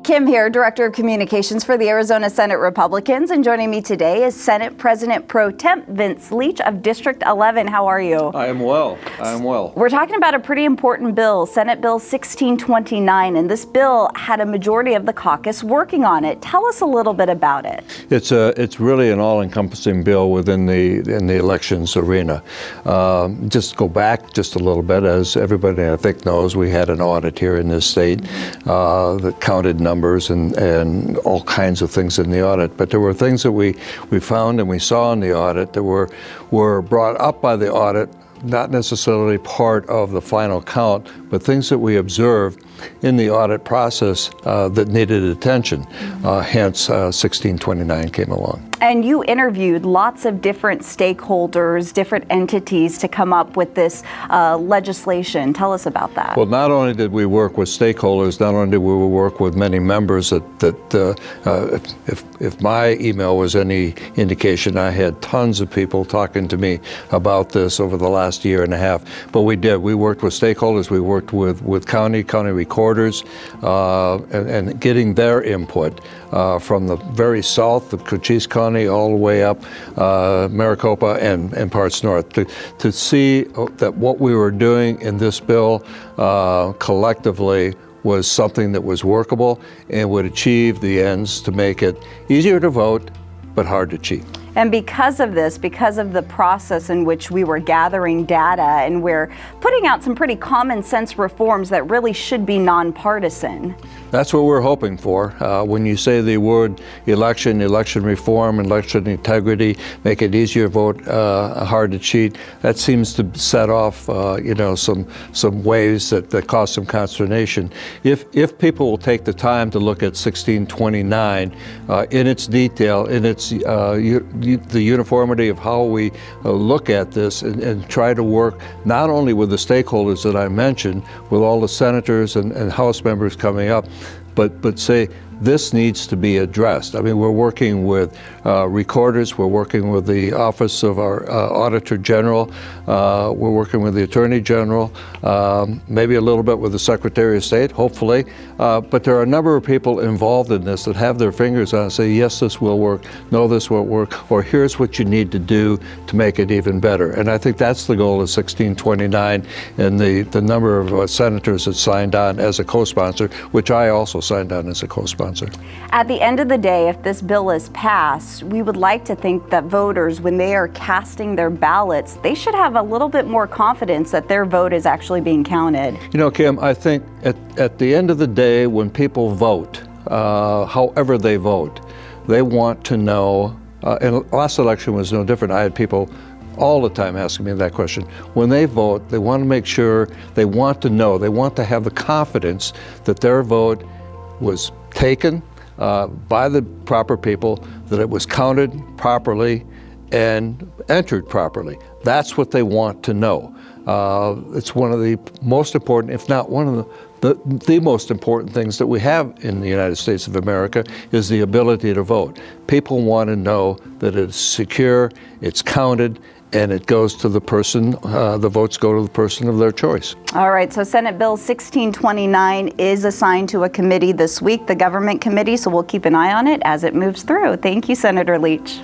Kim here, Director of Communications for the Arizona Senate Republicans, and joining me today is Senate President Pro Temp Vince Leach of District 11. How are you? I am well. We're talking about a pretty important bill, Senate Bill 1629, and this bill had a majority of the caucus working on it. Tell us a little bit about it. It's really an all-encompassing bill within the elections arena. Just go back just a little bit, as everybody I think knows, we had an audit here in this state that counted numbers and all kinds of things in the audit. But there were things that we found and we saw in the audit that were brought up by the audit, not necessarily part of the final count, but things that we observed in the audit process that needed attention. Hence, 1629 came along. And you interviewed lots of different stakeholders, different entities to come up with this legislation. Tell us about that. Well, not only did we work with stakeholders, not only did we work with many members that if my email was any indication, I had tons of people talking to me about this over the last year and a half. But we did. We worked with stakeholders. We worked with county recorders and getting their input from the very south of Cochise County all the way up Maricopa and parts north to see that what we were doing in this bill collectively was something that was workable and would achieve the ends to make it easier to vote but hard to cheat. And because of this, because of the process in which we were gathering data and we're putting out some pretty common sense reforms that really should be nonpartisan. That's what we're hoping for. When you say the word election reform, election integrity, make it easier to vote, hard to cheat, that seems to set off some waves that cause some consternation. If people will take the time to look at 1629 in its detail, in its the uniformity of how we look at this and try to work not only with the stakeholders that I mentioned, with all the senators and House members coming up, but say this needs to be addressed. I mean, we're working with recorders, we're working with the Office of our Auditor General, we're working with the Attorney General, maybe a little bit with the Secretary of State, hopefully. But there are a number of people involved in this that have their fingers on it and say, yes, this will work, no, this won't work, or here's what you need to do to make it even better. And I think that's the goal of 1629 and the number of senators that signed on as a co-sponsor, which I also signed on as a co-sponsor. At the end of the day, if this bill is passed, we would like to think that voters, when they are casting their ballots, they should have a little bit more confidence that their vote is actually being counted. You know, Kim, I think at the end of the day, when people vote, however they vote, they want to know, and last election was no different. I had people all the time asking me that question. When they vote, they want to make sure, they want to know, they want to have the confidence that their vote was taken by the proper people, that it was counted properly and entered properly. That's what they want to know. It's one of the most important, if not one of the most important things that we have in the United States of America is the ability to vote. People want to know that it's secure, it's counted, and it goes to the person, the votes go to the person of their choice. All right, so Senate Bill 1629 is assigned to a committee this week, the Government Committee, so we'll keep an eye on it as it moves through. Thank you, Senator Leach.